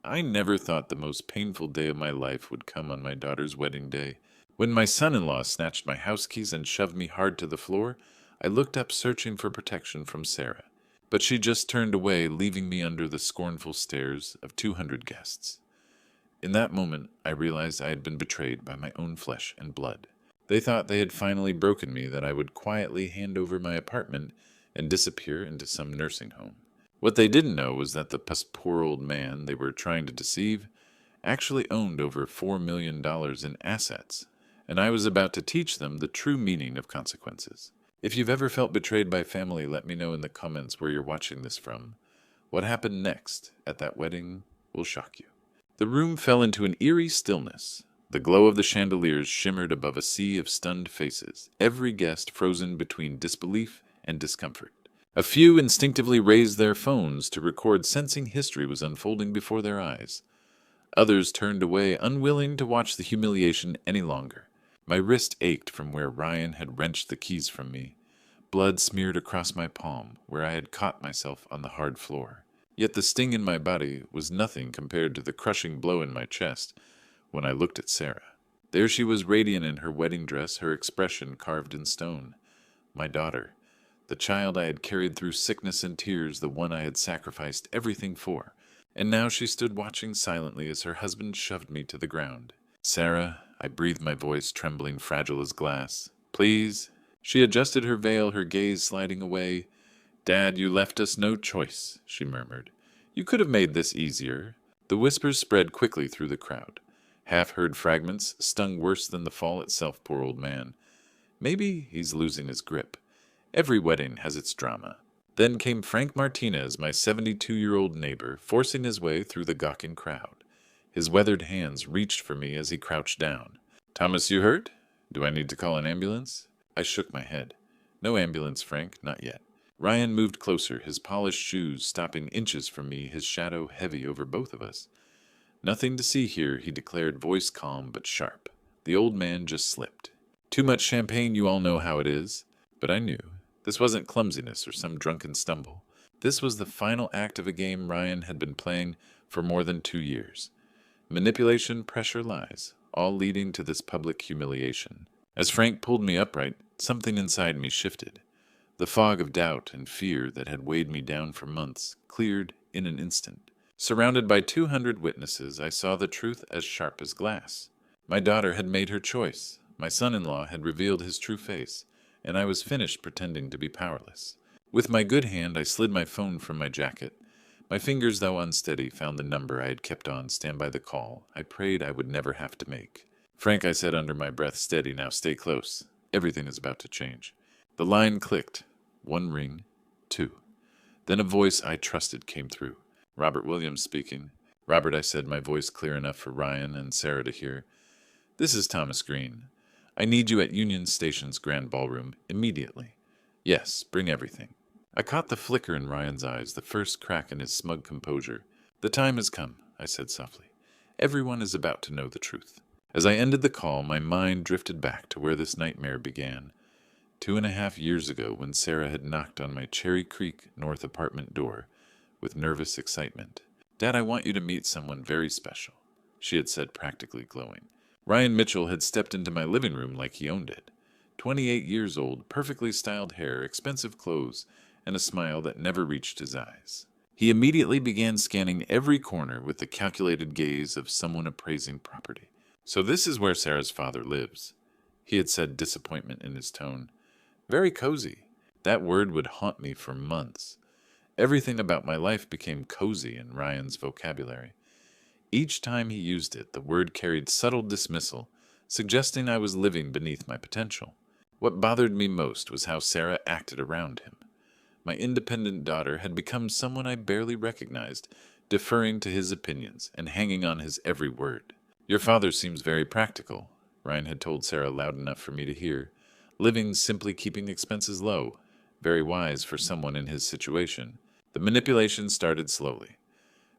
I never thought the most painful day of my life would come on my daughter's wedding day. When my son-in-law snatched my house keys and shoved me hard to the floor, I looked up searching for protection from Sarah. But she just turned away, leaving me under the scornful stares of 200 guests. In that moment, I realized I had been betrayed by my own flesh and blood. They thought they had finally broken me, that I would quietly hand over my apartment and disappear into some nursing home. What they didn't know was that the poor old man they were trying to deceive actually owned over $4 million in assets, and I was about to teach them the true meaning of consequences. If you've ever felt betrayed by family, let me know in the comments where you're watching this from. What happened next at that wedding will shock you. The room fell into an eerie stillness. The glow of the chandeliers shimmered above a sea of stunned faces, every guest frozen between disbelief and discomfort. A few instinctively raised their phones to record, sensing history was unfolding before their eyes. Others turned away, unwilling to watch the humiliation any longer. My wrist ached from where Ryan had wrenched the keys from me. Blood smeared across my palm, where I had caught myself on the hard floor. Yet the sting in my body was nothing compared to the crushing blow in my chest when I looked at Sarah. There she was, radiant in her wedding dress, her expression carved in stone. My daughter, the child I had carried through sickness and tears, the one I had sacrificed everything for. And now she stood watching silently as her husband shoved me to the ground. "Sarah," I breathed, my voice trembling, fragile as glass. "Please." She adjusted her veil, her gaze sliding away. "Dad, you left us no choice," she murmured. "You could have made this easier." The whispers spread quickly through the crowd. Half-heard fragments stung worse than the fall itself, poor old man. Maybe he's losing his grip. Every wedding has its drama. Then came Frank Martinez, my 72-year-old neighbor, forcing his way through the gawking crowd. His weathered hands reached for me as he crouched down. "Thomas, you hurt? Do I need to call an ambulance?" I shook my head. "No ambulance, Frank, not yet." Ryan moved closer, his polished shoes stopping inches from me, his shadow heavy over both of us. "Nothing to see here," he declared, voice calm but sharp. The old man just slipped. "Too much champagne, you all know how it is." But I knew. This wasn't clumsiness or some drunken stumble. This was the final act of a game Ryan had been playing for more than 2 years. Manipulation, pressure, lies, all leading to this public humiliation. As Frank pulled me upright, something inside me shifted. The fog of doubt and fear that had weighed me down for months cleared in an instant. Surrounded by 200 witnesses, I saw the truth as sharp as glass. My daughter had made her choice. My son-in-law had revealed his true face, and I was finished pretending to be powerless. With my good hand, I slid my phone from my jacket. My fingers, though unsteady, found the number I had kept on standby, the call I prayed I would never have to make. "Frank," I said under my breath, "steady now, stay close. Everything is about to change." The line clicked. 1 ring, 2. Then a voice I trusted came through. "Robert Williams speaking." "Robert," I said, my voice clear enough for Ryan and Sarah to hear. "This is Thomas Green. I need you at Union Station's Grand Ballroom immediately." "Yes, bring everything." I caught the flicker in Ryan's eyes, the first crack in his smug composure. "The time has come," I said softly. "Everyone is about to know the truth." As I ended the call, my mind drifted back to where this nightmare began. 2.5 years ago, when Sarah had knocked on my Cherry Creek North apartment door with nervous excitement. "Dad, I want you to meet someone very special," she had said, practically glowing. Ryan Mitchell had stepped into my living room like he owned it. 28 years old, perfectly styled hair, expensive clothes, and a smile that never reached his eyes. He immediately began scanning every corner with the calculated gaze of someone appraising property. "So this is where Sarah's father lives," he had said, disappointment in his tone. Very cozy. That word would haunt me for months. Everything about my life became cozy in Ryan's vocabulary. Each time he used it, the word carried subtle dismissal, suggesting I was living beneath my potential. What bothered me most was how Sarah acted around him. My independent daughter had become someone I barely recognized, deferring to his opinions and hanging on his every word. "Your father seems very practical," Ryan had told Sarah loud enough for me to hear. "Living simply, keeping expenses low. Very wise for someone in his situation." The manipulation started slowly.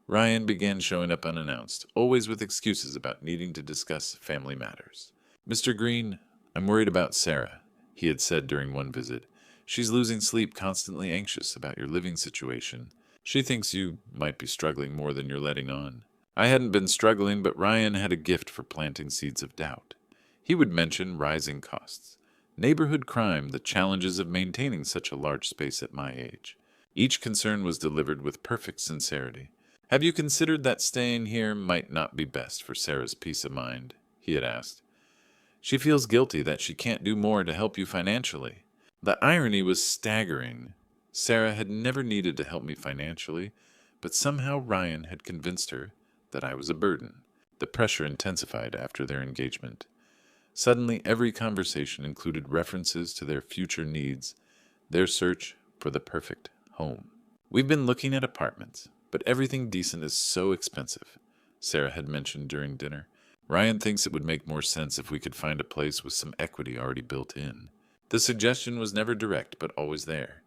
Ryan began showing up unannounced, always with excuses about needing to discuss family matters. "Mr. Green, I'm worried about Sarah," he had said during one visit. "She's losing sleep, constantly anxious about your living situation. She thinks you might be struggling more than you're letting on." I hadn't been struggling, but Ryan had a gift for planting seeds of doubt. He would mention rising costs, neighborhood crime, the challenges of maintaining such a large space at my age. Each concern was delivered with perfect sincerity. Have you considered that staying here might not be best for Sarah's peace of mind? He had asked. She feels guilty that she can't do more to help you financially. The irony was staggering. Sarah had never needed to help me financially, but somehow Ryan had convinced her that I was a burden. The pressure intensified after their engagement. Suddenly, every conversation included references to their future needs, their search for the perfect home. We've been looking at apartments, but everything decent is so expensive, Sarah had mentioned during dinner. Ryan thinks it would make more sense if we could find a place with some equity already built in. The suggestion was never direct, but always there.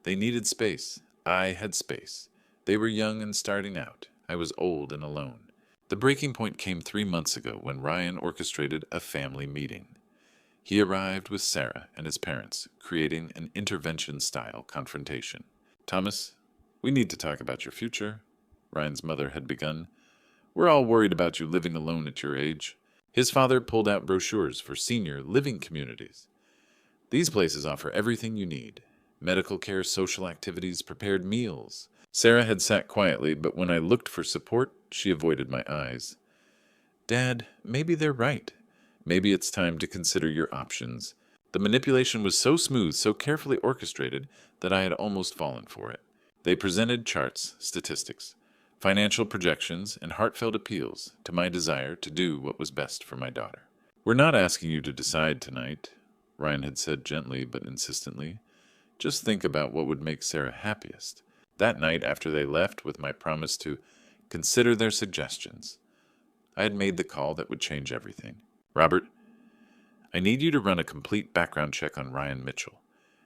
They needed space. I had space. They were young and starting out. I was old and alone. The breaking point came 3 months ago when Ryan orchestrated a family meeting. He arrived with Sarah and his parents, creating an intervention-style confrontation. Thomas, we need to talk about your future, Ryan's mother had begun. We're all worried about you living alone at your age. His father pulled out brochures for senior living communities. These places offer everything you need. Medical care, social activities, prepared meals. Sarah had sat quietly, but when I looked for support, she avoided my eyes. Dad, maybe they're right. Maybe it's time to consider your options. The manipulation was so smooth, so carefully orchestrated, that I had almost fallen for it. They presented charts, statistics, financial projections, and heartfelt appeals to my desire to do what was best for my daughter. We're not asking you to decide tonight, Ryan had said gently but insistently. Just think about what would make Sarah happiest. That night, after they left with my promise to consider their suggestions, I had made the call that would change everything. Robert, I need you to run a complete background check on Ryan Mitchell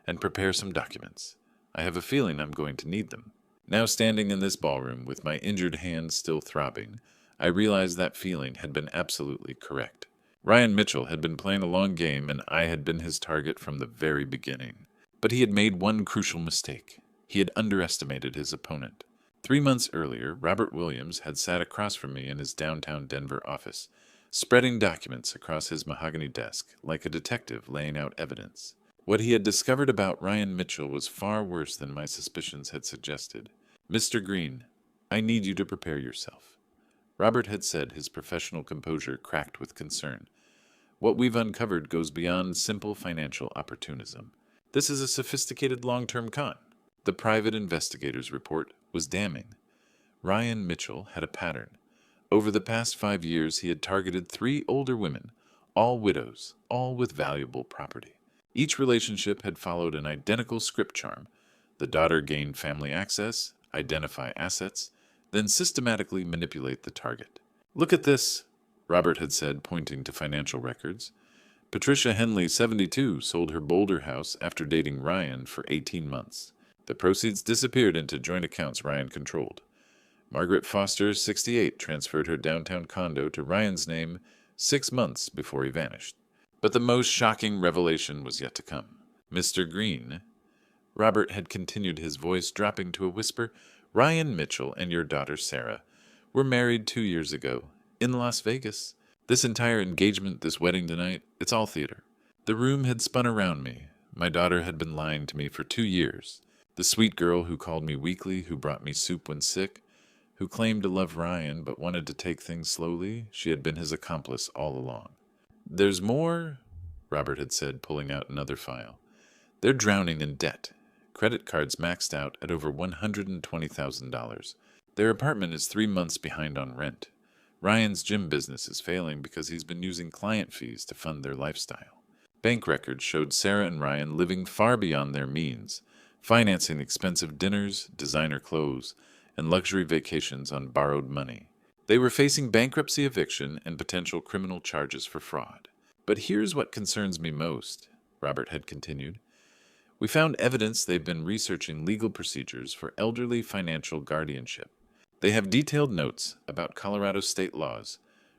and prepare some documents. I have a feeling I'm going to need them. Now standing in this ballroom with my injured hand still throbbing, I realized that feeling had been absolutely correct. Ryan Mitchell had been playing a long game and I had been his target from the very beginning. But he had made one crucial mistake. He had underestimated his opponent. 3 months earlier, Robert Williams had sat across from me in his downtown Denver office, spreading documents across his mahogany desk like a detective laying out evidence. What he had discovered about Ryan Mitchell was far worse than my suspicions had suggested. Mr. Green, I need you to prepare yourself. Robert had said, his professional composure cracked with concern. What we've uncovered goes beyond simple financial opportunism. This is a sophisticated long-term con. The private investigator's report was damning. Ryan Mitchell had a pattern. Over the past 5 years, he had targeted 3 older women, all widows, all with valuable property. Each relationship had followed an identical script charm. The daughter gained family access, identify assets, then systematically manipulate the target. Look at this, Robert had said, pointing to financial records. Patricia Henley, 72, sold her Boulder house after dating Ryan for 18 months. The proceeds disappeared into joint accounts Ryan controlled. Margaret Foster, 68, transferred her downtown condo to Ryan's name 6 months before he vanished. But the most shocking revelation was yet to come. Mr. Green, Robert had continued, his voice dropping to a whisper, Ryan Mitchell and your daughter Sarah were married 2 years ago in Las Vegas. This entire engagement, this wedding tonight, it's all theater. The room had spun around me. My daughter had been lying to me for 2 years. The sweet girl who called me weekly, who brought me soup when sick, who claimed to love Ryan but wanted to take things slowly, she had been his accomplice all along. There's more, Robert had said, pulling out another file. They're drowning in debt. Credit cards maxed out at over $120,000. Their apartment is 3 months behind on rent. Ryan's gym business is failing because he's been using client fees to fund their lifestyle. Bank records showed Sarah and Ryan living far beyond their means, financing expensive dinners, designer clothes, and luxury vacations on borrowed money. They were facing bankruptcy, eviction, and potential criminal charges for fraud. But here's what concerns me most, Robert had continued. We found evidence they've been researching legal procedures for elderly financial guardianship. They have detailed notes about Colorado state laws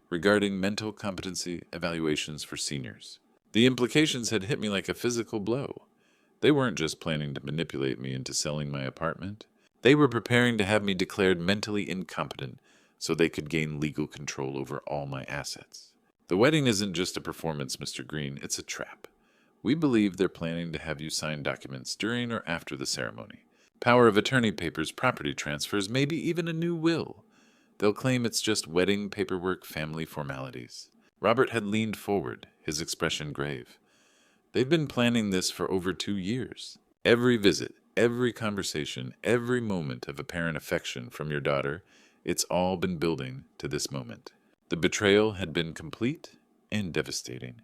regarding mental competency evaluations for seniors. The implications had hit me like a physical blow. They weren't just planning to manipulate me into selling my apartment. They were preparing to have me declared mentally incompetent so they could gain legal control over all my assets. The wedding isn't just a performance, Mr. Green, it's a trap. We believe they're planning to have you sign documents during or after the ceremony. Power of attorney papers, property transfers, maybe even a new will. They'll claim it's just wedding paperwork, family formalities. Robert had leaned forward, his expression grave. They've been planning this for over 2 years. Every visit, every conversation, every moment of apparent affection from your daughter, it's all been building to this moment. The betrayal had been complete and devastating.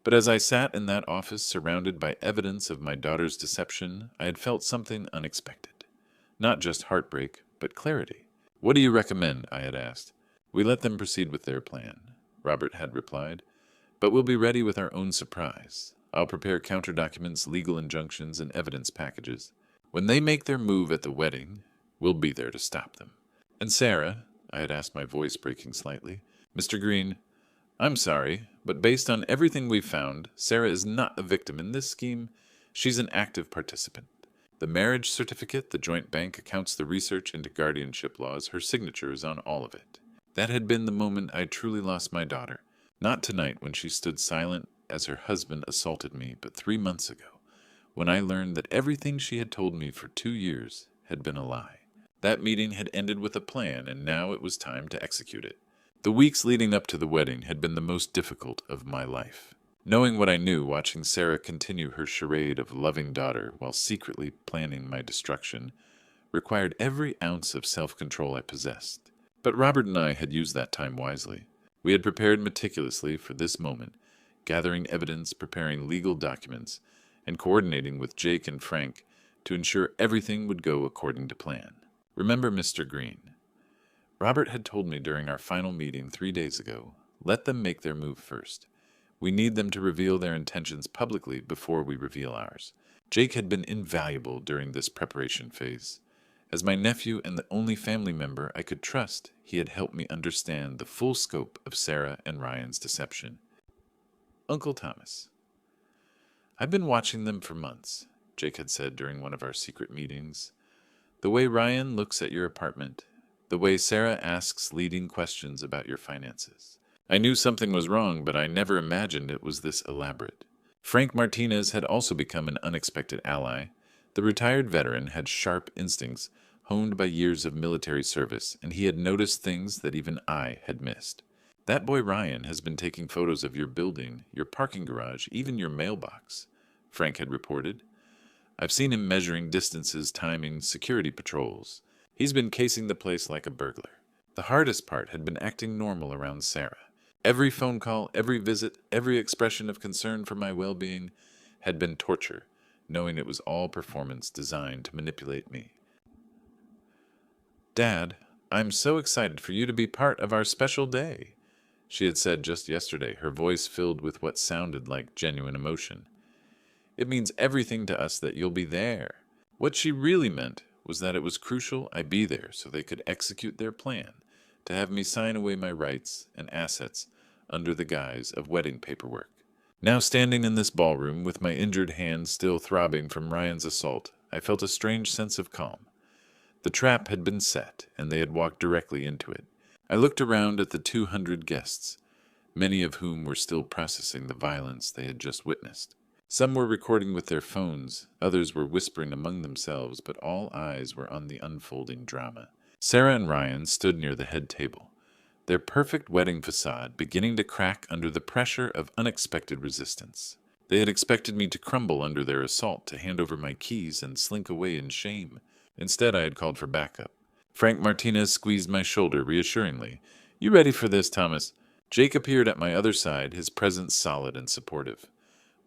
But as I sat in that office surrounded by evidence of my daughter's deception, I had felt something unexpected. Not just heartbreak, but clarity. What do you recommend? I had asked. We let them proceed with their plan, Robert had replied, but we'll be ready with our own surprise. I'll prepare counter documents, legal injunctions, and evidence packages. When they make their move at the wedding, we'll be there to stop them. And Sarah, I had asked, my voice breaking slightly, Mr. Green, I'm sorry, but based on everything we've found, Sarah is not a victim in this scheme. She's an active participant. The marriage certificate, the joint bank accounts, the research into guardianship laws, her signature is on all of it. That had been the moment I truly lost my daughter. Not tonight when she stood silent as her husband assaulted me, but 3 months ago, when I learned that everything she had told me for 2 years had been a lie. That meeting had ended with a plan, and now it was time to execute it. The weeks leading up to the wedding had been the most difficult of my life. Knowing what I knew, watching Sarah continue her charade of loving daughter while secretly planning my destruction required every ounce of self-control I possessed. But Robert and I had used that time wisely. We had prepared meticulously for this moment, gathering evidence, preparing legal documents, and coordinating with Jake and Frank to ensure everything would go according to plan. Remember Mr. Green. Robert had told me during our final meeting 3 days ago, let them make their move first. We need them to reveal their intentions publicly before we reveal ours. Jake had been invaluable during this preparation phase. As my nephew and the only family member I could trust, he had helped me understand the full scope of Sarah and Ryan's deception. Uncle Thomas. I've been watching them for months, Jake had said during one of our secret meetings. The way Ryan looks at your apartment, the way Sarah asks leading questions about your finances. I knew something was wrong, but I never imagined it was this elaborate. Frank Martinez had also become an unexpected ally. The retired veteran had sharp instincts, honed by years of military service, and he had noticed things that even I had missed. That boy Ryan has been taking photos of your building, your parking garage, even your mailbox, Frank had reported. I've seen him measuring distances, timing security patrols. He's been casing the place like a burglar. The hardest part had been acting normal around Sarah. Every phone call, every visit, every expression of concern for my well-being had been torture, knowing it was all performance designed to manipulate me. Dad, I'm so excited for you to be part of our special day, she had said just yesterday, her voice filled with what sounded like genuine emotion. It means everything to us that you'll be there. What she really meant was that it was crucial I be there so they could execute their plan to have me sign away my rights and assets under the guise of wedding paperwork. Now standing in this ballroom with my injured hand still throbbing from Ryan's assault, I felt a strange sense of calm. The trap had been set, and they had walked directly into it. I looked around at the 200 guests, many of whom were still processing the violence they had just witnessed. Some were recording with their phones, others were whispering among themselves, but all eyes were on the unfolding drama. Sarah and Ryan stood near the head table, their perfect wedding facade beginning to crack under the pressure of unexpected resistance. They had expected me to crumble under their assault, to hand over my keys and slink away in shame. Instead, I had called for backup. Frank Martinez squeezed my shoulder reassuringly. You ready for this, Thomas? Jake appeared at my other side, his presence solid and supportive.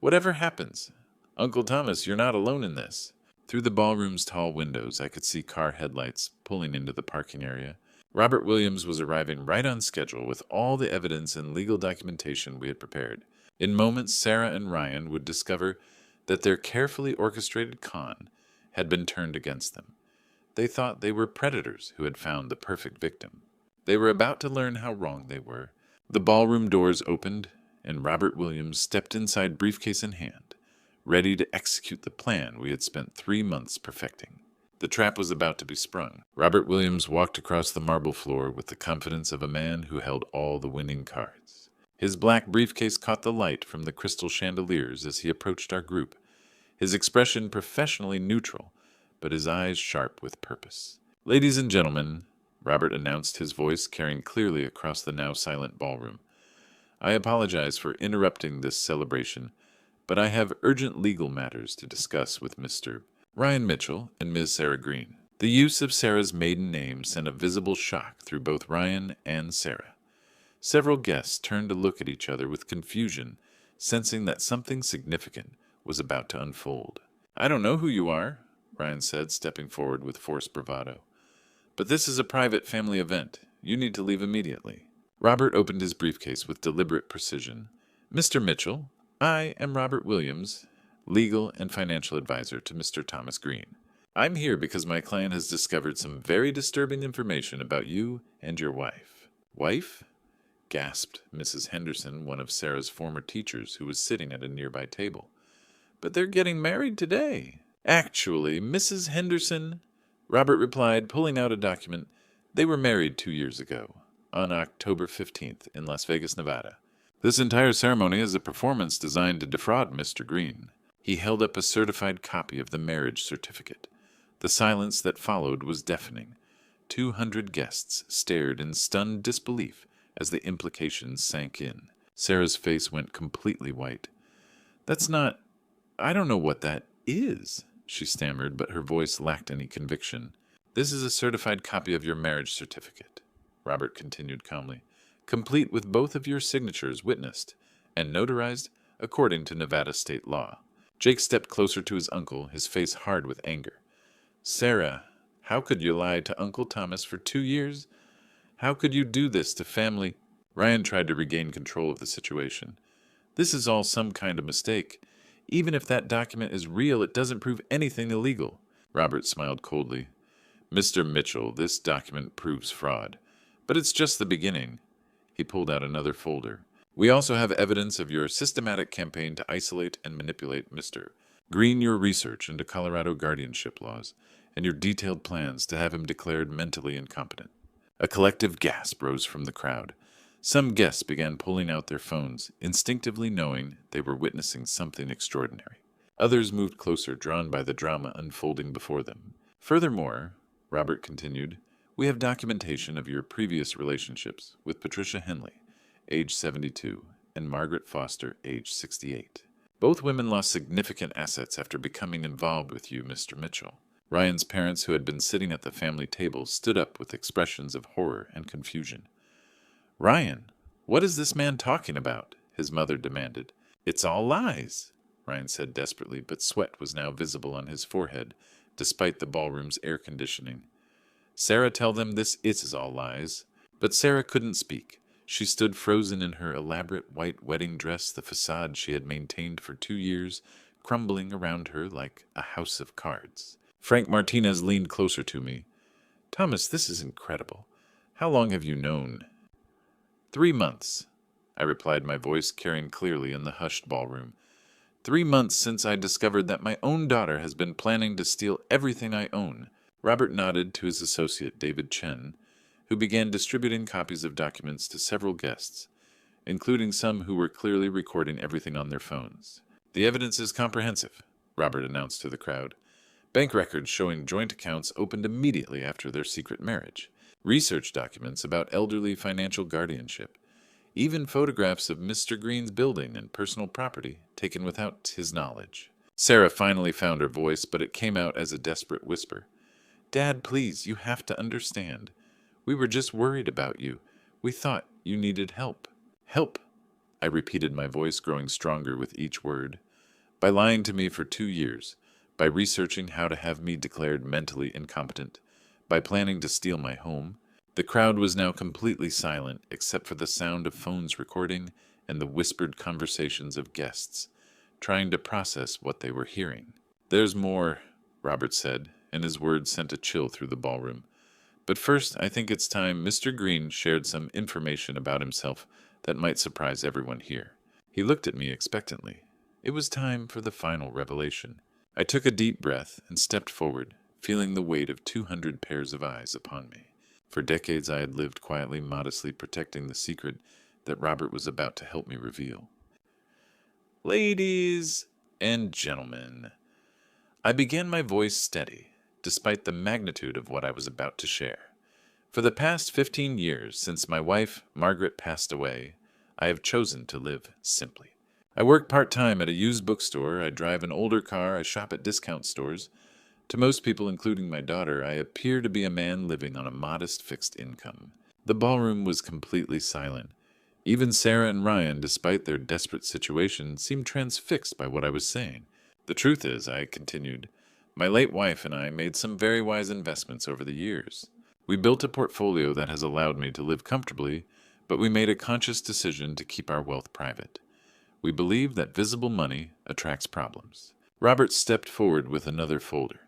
Whatever happens, Uncle Thomas, you're not alone in this. Through the ballroom's tall windows, I could see car headlights pulling into the parking area. Robert Williams was arriving right on schedule with all the evidence and legal documentation we had prepared. In moments, Sarah and Ryan would discover that their carefully orchestrated con had been turned against them. They thought they were predators who had found the perfect victim. They were about to learn how wrong they were. The ballroom doors opened, and Robert Williams stepped inside, briefcase in hand, ready to execute the plan we had spent 3 months perfecting. The trap was about to be sprung. Robert Williams walked across the marble floor with the confidence of a man who held all the winning cards. His black briefcase caught the light from the crystal chandeliers as he approached our group, his expression professionally neutral, but his eyes sharp with purpose. "Ladies and gentlemen," Robert announced, his voice carrying clearly across the now silent ballroom, "I apologize for interrupting this celebration, but I have urgent legal matters to discuss with Mr. Ryan Mitchell and Ms. Sarah Green." The use of Sarah's maiden name sent a visible shock through both Ryan and Sarah. Several guests turned to look at each other with confusion, sensing that something significant was about to unfold. "I don't know who you are," Ryan said, stepping forward with forced bravado. "But this is a private family event. You need to leave immediately." Robert opened his briefcase with deliberate precision. "Mr. Mitchell, I am Robert Williams, legal and financial advisor to Mr. Thomas Green. I'm here because my client has discovered some very disturbing information about you and your wife." "Wife?" gasped Mrs. Henderson, one of Sarah's former teachers who was sitting at a nearby table. "But they're getting married today." "Actually, Mrs. Henderson," Robert replied, pulling out a document, "they were married 2 years ago, on October 15th, in Las Vegas, Nevada. This entire ceremony is a performance designed to defraud Mr. Green." He held up a certified copy of the marriage certificate. The silence that followed was deafening. 200 guests stared in stunned disbelief as the implications sank in. Sarah's face went completely white. "That's not... I don't know what that is," she stammered, but her voice lacked any conviction. "This is a certified copy of your marriage certificate," Robert continued calmly, "complete with both of your signatures witnessed and notarized according to Nevada state law." Jake stepped closer to his uncle, his face hard with anger. "Sarah, how could you lie to Uncle Thomas for 2 years? How could you do this to family?" Ryan tried to regain control of the situation. "This is all some kind of mistake. Even if that document is real, it doesn't prove anything illegal." Robert smiled coldly. "Mr. Mitchell, this document proves fraud. But it's just the beginning." He pulled out another folder. "We also have evidence of your systematic campaign to isolate and manipulate Mr. Green, your research into Colorado guardianship laws, and your detailed plans to have him declared mentally incompetent." A collective gasp rose from the crowd. Some guests began pulling out their phones, instinctively knowing they were witnessing something extraordinary. Others moved closer, drawn by the drama unfolding before them. "Furthermore," Robert continued, "we have documentation of your previous relationships with Patricia Henley, age 72, and Margaret Foster, age 68. Both women lost significant assets after becoming involved with you, Mr. Mitchell." Ryan's parents, who had been sitting at the family table, stood up with expressions of horror and confusion. "Ryan, what is this man talking about?" his mother demanded. "It's all lies," Ryan said desperately, but sweat was now visible on his forehead, despite the ballroom's air conditioning. "Sarah, tell them this is all lies." But Sarah couldn't speak. She stood frozen in her elaborate white wedding dress, the facade she had maintained for 2 years, crumbling around her like a house of cards. Frank Martinez leaned closer to me. "Thomas, this is incredible. How long have you known?" 3 months, I replied, my voice carrying clearly in the hushed ballroom. 3 months since I discovered that my own daughter has been planning to steal everything I own. Robert nodded to his associate, David Chen, who began distributing copies of documents to several guests, including some who were clearly recording everything on their phones. "The evidence is comprehensive," Robert announced to the crowd. "Bank records showing joint accounts opened immediately after their secret marriage. Research documents about elderly financial guardianship. Even photographs of Mr. Green's building and personal property taken without his knowledge." Sarah finally found her voice, but it came out as a desperate whisper. "Dad, please, you have to understand. We were just worried about you. We thought you needed help." "Help," I repeated, my voice growing stronger with each word. "By lying to me for 2 years, by researching how to have me declared mentally incompetent, by planning to steal my home." The crowd was now completely silent, except for the sound of phones recording and the whispered conversations of guests, trying to process what they were hearing. "There's more," Robert said, and his words sent a chill through the ballroom. "But first, I think it's time Mr. Green shared some information about himself that might surprise everyone here." He looked at me expectantly. It was time for the final revelation. I took a deep breath and stepped forward, feeling the weight of 200 pairs of eyes upon me. For decades I had lived quietly, modestly protecting the secret that Robert was about to help me reveal. Ladies and gentlemen, I began my voice steady, despite the magnitude of what I was about to share. For the past 15 years, since my wife, Margaret, passed away, I have chosen to live simply. I work part-time at a used bookstore, I drive an older car, I shop at discount stores. To most people, including my daughter, I appear to be a man living on a modest fixed income. The ballroom was completely silent. Even Sarah and Ryan, despite their desperate situation, seemed transfixed by what I was saying. The truth is, I continued, my late wife and I made some very wise investments over the years. We built a portfolio that has allowed me to live comfortably, but we made a conscious decision to keep our wealth private. We believe that visible money attracts problems. Robert stepped forward with another folder.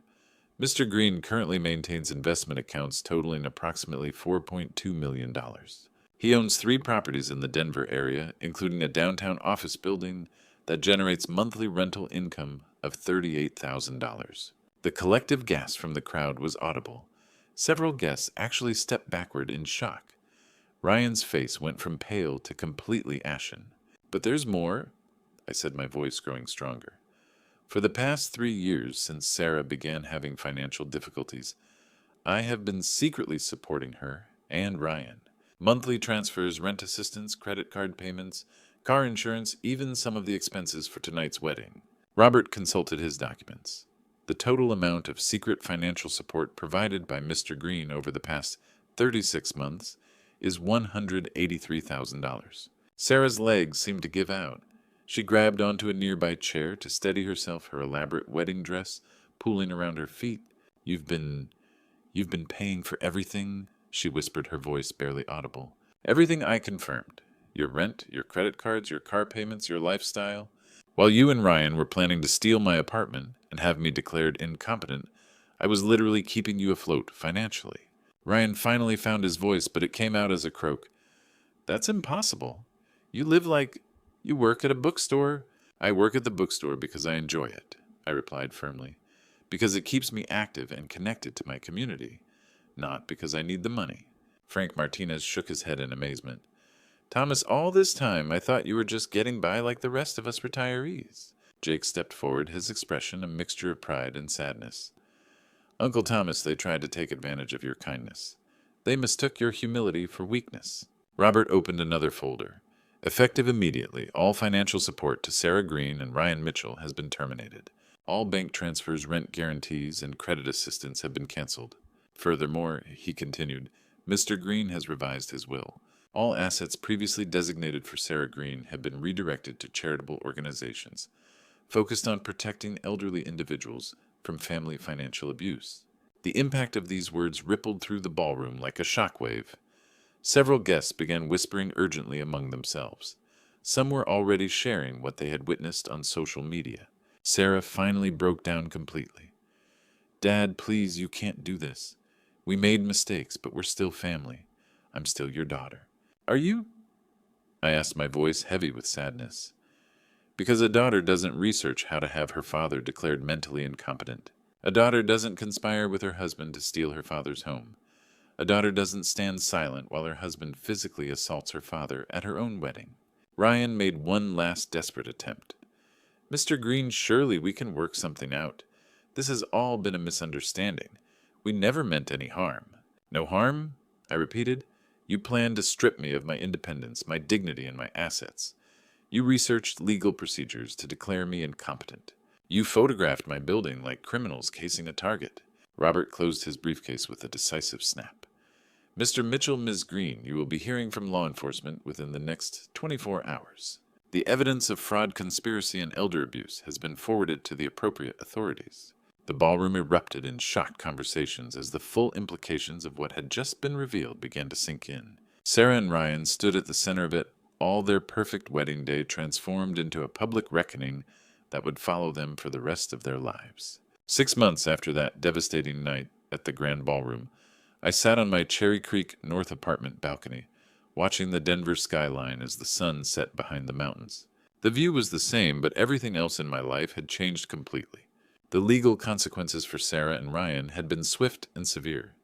Mr. Green currently maintains investment accounts totaling approximately $4.2 million. He owns 3 properties in the Denver area, including a downtown office building that generates monthly rental income of $38,000. The collective gasp from the crowd was audible. Several guests actually stepped backward in shock. Ryan's face went from pale to completely ashen. But there's more, I said, my voice growing stronger. For the past 3 years, since Sarah began having financial difficulties, I have been secretly supporting her and Ryan. Monthly transfers, rent assistance, credit card payments, car insurance, even some of the expenses for tonight's wedding. Robert consulted his documents. The total amount of secret financial support provided by Mr. Green over the past 36 months is $183,000. Sarah's legs seemed to give out. She grabbed onto a nearby chair to steady herself, her elaborate wedding dress pooling around her feet. You've been paying for everything, she whispered, her voice barely audible. Everything I confirmed. Your rent, your credit cards, your car payments, your lifestyle. While you and Ryan were planning to steal my apartment and have me declared incompetent, I was literally keeping you afloat financially. Ryan finally found his voice, but it came out as a croak. That's impossible. You work at a bookstore. I work at the bookstore because I enjoy it, I replied firmly. Because it keeps me active and connected to my community, not because I need the money. Frank Martinez shook his head in amazement. Thomas, all this time I thought you were just getting by like the rest of us retirees. Jake stepped forward, his expression a mixture of pride and sadness. Uncle Thomas, they tried to take advantage of your kindness. They mistook your humility for weakness. Robert opened another folder. Effective immediately, all financial support to Sarah Green and Ryan Mitchell has been terminated. All bank transfers, rent guarantees, and credit assistance have been canceled. Furthermore, he continued, Mr. Green has revised his will. All assets previously designated for Sarah Green have been redirected to charitable organizations, focused on protecting elderly individuals from family financial abuse. The impact of these words rippled through the ballroom like a shockwave. Several guests began whispering urgently among themselves. Some were already sharing what they had witnessed on social media. Sarah finally broke down completely. Dad, please, you can't do this. We made mistakes, but we're still family. I'm still your daughter. Are you? I asked, my voice heavy with sadness. Because a daughter doesn't research how to have her father declared mentally incompetent. A daughter doesn't conspire with her husband to steal her father's home. A daughter doesn't stand silent while her husband physically assaults her father at her own wedding. Ryan made one last desperate attempt. Mr. Green, surely we can work something out. This has all been a misunderstanding. We never meant any harm. No harm? I repeated. You planned to strip me of my independence, my dignity, and my assets. You researched legal procedures to declare me incompetent. You photographed my building like criminals casing a target. Robert closed his briefcase with a decisive snap. Mr. Mitchell, Ms. Green, you will be hearing from law enforcement within the next 24 hours. The evidence of fraud, conspiracy, and elder abuse has been forwarded to the appropriate authorities. The ballroom erupted in shocked conversations as the full implications of what had just been revealed began to sink in. Sarah and Ryan stood at the center of it, all their perfect wedding day transformed into a public reckoning that would follow them for the rest of their lives. 6 months after that devastating night at the Grand Ballroom, I sat on my Cherry Creek North apartment balcony, watching the Denver skyline as the sun set behind the mountains. The view was the same, but everything else in my life had changed completely. The legal consequences for Sarah and Ryan had been swift and severe.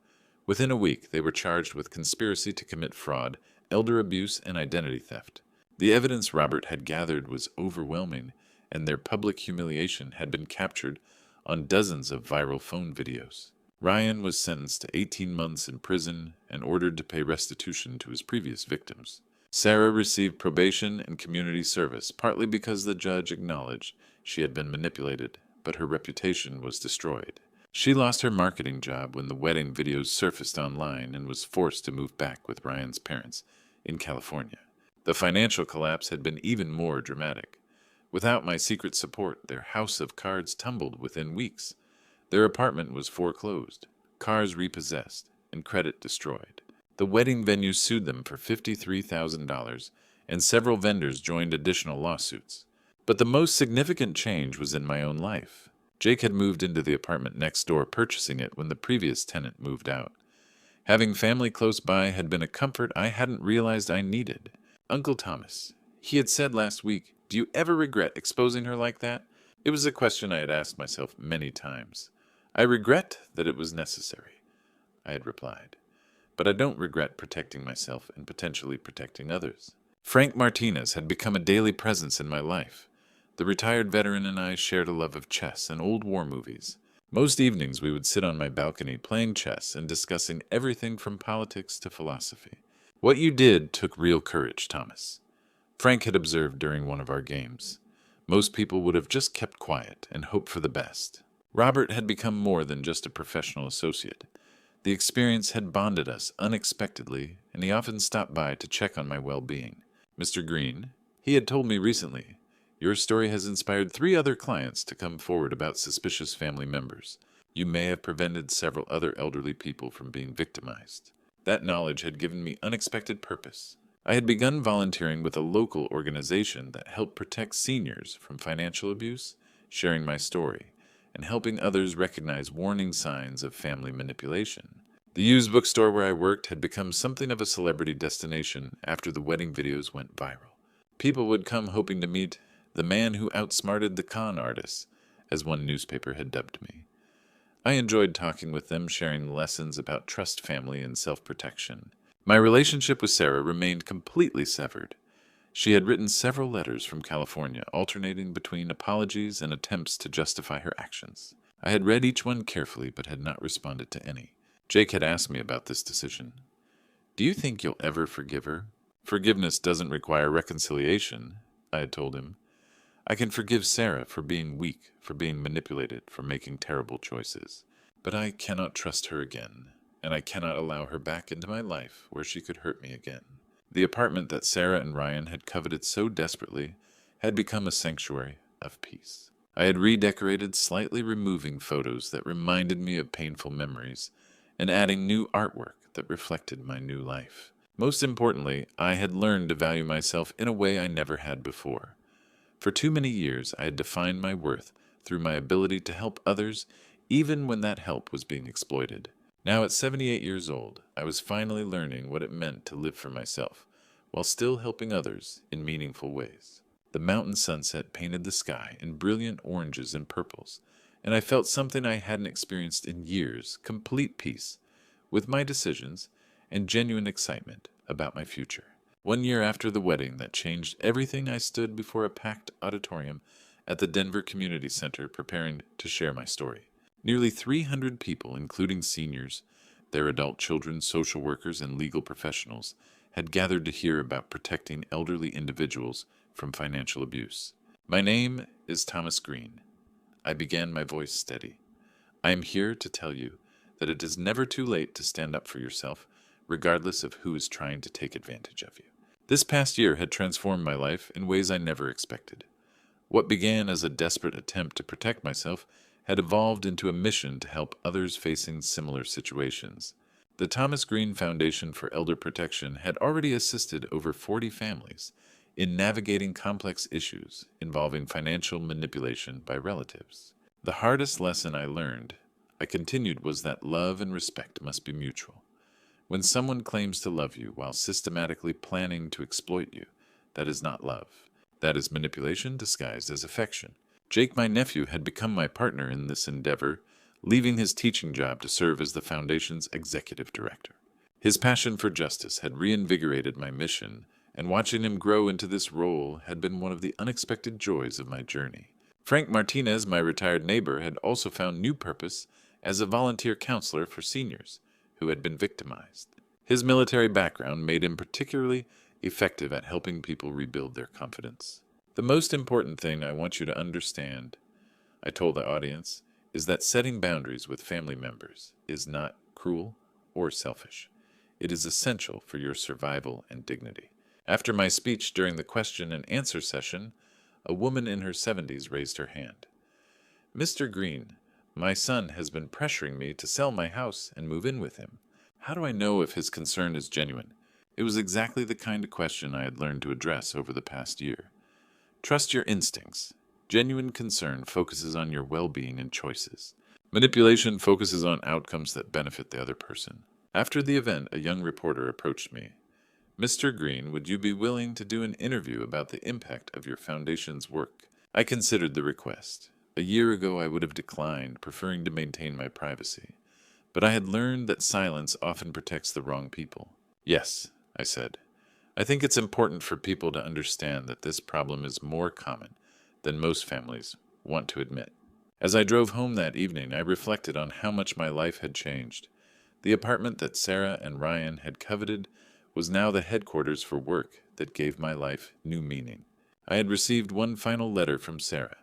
Within a week, they were charged with conspiracy to commit fraud, elder abuse, and identity theft. The evidence Robert had gathered was overwhelming, and their public humiliation had been captured on dozens of viral phone videos. Ryan was sentenced to 18 months in prison and ordered to pay restitution to his previous victims. Sarah received probation and community service, partly because the judge acknowledged she had been manipulated, but her reputation was destroyed. She lost her marketing job when the wedding videos surfaced online and was forced to move back with Ryan's parents in California. The financial collapse had been even more dramatic. Without my secret support, their house of cards tumbled within weeks. Their apartment was foreclosed, cars repossessed, and credit destroyed. The wedding venue sued them for $53,000, and several vendors joined additional lawsuits. But the most significant change was in my own life. Jake had moved into the apartment next door, purchasing it when the previous tenant moved out. Having family close by had been a comfort I hadn't realized I needed. Uncle Thomas, he had said last week, "Do you ever regret exposing her like that?" It was a question I had asked myself many times. "I regret that it was necessary," I had replied. "But I don't regret protecting myself and potentially protecting others." Frank Martinez had become a daily presence in my life. The retired veteran and I shared a love of chess and old war movies. Most evenings we would sit on my balcony playing chess and discussing everything from politics to philosophy. "What you did took real courage, Thomas," Frank had observed during one of our games. "Most people would have just kept quiet and hoped for the best." Robert had become more than just a professional associate. The experience had bonded us unexpectedly, and he often stopped by to check on my well-being. "Mr. Green," he had told me recently, "your story has inspired 3 other clients to come forward about suspicious family members. You may have prevented several other elderly people from being victimized." That knowledge had given me unexpected purpose. I had begun volunteering with a local organization that helped protect seniors from financial abuse, sharing my story, and helping others recognize warning signs of family manipulation. The used bookstore where I worked had become something of a celebrity destination after the wedding videos went viral. People would come hoping to meet the man who outsmarted the con artists, as one newspaper had dubbed me. I enjoyed talking with them, sharing lessons about trust, family, and self-protection. My relationship with Sarah remained completely severed. She had written several letters from California, alternating between apologies and attempts to justify her actions. I had read each one carefully, but had not responded to any. Jake had asked me about this decision. "Do you think you'll ever forgive her?" "Forgiveness doesn't require reconciliation," I had told him. "I can forgive Sarah for being weak, for being manipulated, for making terrible choices. But I cannot trust her again, and I cannot allow her back into my life where she could hurt me again." The apartment that Sarah and Ryan had coveted so desperately had become a sanctuary of peace. I had redecorated, slightly removing photos that reminded me of painful memories, and adding new artwork that reflected my new life. Most importantly, I had learned to value myself in a way I never had before. For too many years, I had defined my worth through my ability to help others, even when that help was being exploited. Now at 78 years old, I was finally learning what it meant to live for myself, while still helping others in meaningful ways. The mountain sunset painted the sky in brilliant oranges and purples, and I felt something I hadn't experienced in years, complete peace with my decisions and genuine excitement about my future. 1 year after the wedding that changed everything, I stood before a packed auditorium at the Denver Community Center preparing to share my story. Nearly 300 people, including seniors, their adult children, social workers, and legal professionals, had gathered to hear about protecting elderly individuals from financial abuse. "My name is Thomas Green." I began, my voice steady. "I am here to tell you that it is never too late to stand up for yourself, regardless of who is trying to take advantage of you." This past year had transformed my life in ways I never expected. What began as a desperate attempt to protect myself had evolved into a mission to help others facing similar situations. The Thomas Green Foundation for Elder Protection had already assisted over 40 families in navigating complex issues involving financial manipulation by relatives. The hardest lesson I learned, I continued, was that love and respect must be mutual. When someone claims to love you while systematically planning to exploit you, that is not love. That is manipulation disguised as affection. Jake, my nephew, had become my partner in this endeavor, leaving his teaching job to serve as the foundation's executive director. His passion for justice had reinvigorated my mission, and watching him grow into this role had been one of the unexpected joys of my journey. Frank Martinez, my retired neighbor, had also found new purpose as a volunteer counselor for seniors who had been victimized. His military background made him particularly effective at helping people rebuild their confidence. The most important thing I want you to understand, I told the audience, is that setting boundaries with family members is not cruel or selfish. It is essential for your survival and dignity. After my speech during the question and answer session, a woman in her 70s raised her hand. "Mr. Green, my son has been pressuring me to sell my house and move in with him. How do I know if his concern is genuine?" It was exactly the kind of question I had learned to address over the past year. Trust your instincts. Genuine concern focuses on your well-being and choices. Manipulation focuses on outcomes that benefit the other person. After the event, a young reporter approached me. "Mr. Green, would you be willing to do an interview about the impact of your foundation's work?" I considered the request. A year ago, I would have declined, preferring to maintain my privacy. But I had learned that silence often protects the wrong people. "Yes," I said. "I think it's important for people to understand that this problem is more common than most families want to admit." As I drove home that evening, I reflected on how much my life had changed. The apartment that Sarah and Ryan had coveted was now the headquarters for work that gave my life new meaning. I had received one final letter from Sarah,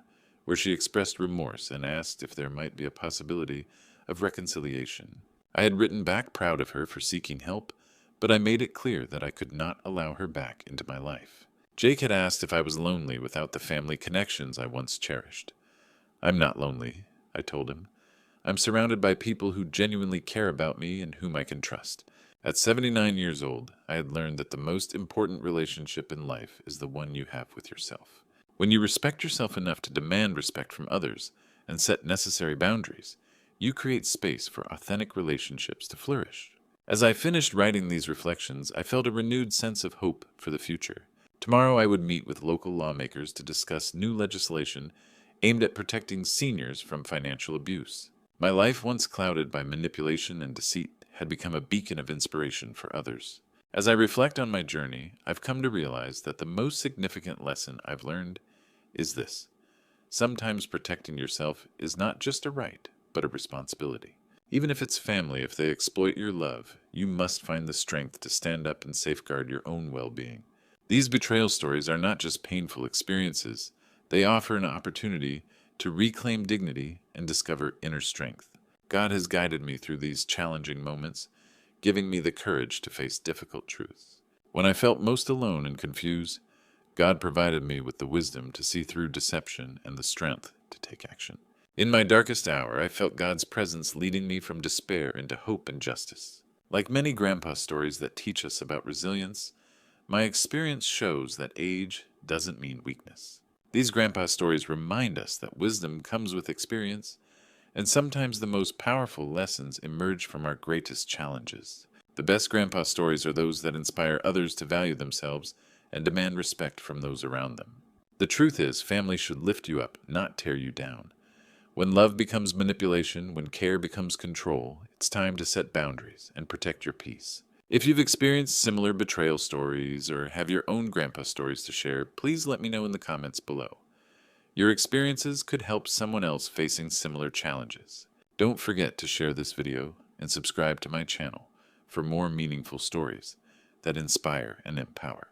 where she expressed remorse and asked if there might be a possibility of reconciliation. I had written back proud of her for seeking help, but I made it clear that I could not allow her back into my life. Jake had asked if I was lonely without the family connections I once cherished. "I'm not lonely," I told him. "I'm surrounded by people who genuinely care about me and whom I can trust." At 79 years old, I had learned that the most important relationship in life is the one you have with yourself. When you respect yourself enough to demand respect from others and set necessary boundaries, you create space for authentic relationships to flourish. As I finished writing these reflections, I felt a renewed sense of hope for the future. Tomorrow I would meet with local lawmakers to discuss new legislation aimed at protecting seniors from financial abuse. My life, once clouded by manipulation and deceit, had become a beacon of inspiration for others. As I reflect on my journey, I've come to realize that the most significant lesson I've learned is this: sometimes protecting yourself is not just a right, but a responsibility. Even if it's family, if they exploit your love, you must find the strength to stand up and safeguard your own well-being. These betrayal stories are not just painful experiences. They offer an opportunity to reclaim dignity and discover inner strength. God has guided me through these challenging moments, giving me the courage to face difficult truths. When I felt most alone and confused, God provided me with the wisdom to see through deception and the strength to take action. In my darkest hour, I felt God's presence leading me from despair into hope and justice. Like many grandpa stories that teach us about resilience, my experience shows that age doesn't mean weakness. These grandpa stories remind us that wisdom comes with experience, and sometimes the most powerful lessons emerge from our greatest challenges. The best grandpa stories are those that inspire others to value themselves and demand respect from those around them. The truth is, family should lift you up, not tear you down. When love becomes manipulation, when care becomes control, it's time to set boundaries and protect your peace. If you've experienced similar betrayal stories or have your own grandpa stories to share, please let me know in the comments below. Your experiences could help someone else facing similar challenges. Don't forget to share this video and subscribe to my channel for more meaningful stories that inspire and empower.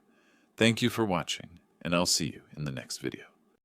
Thank you for watching, and I'll see you in the next video.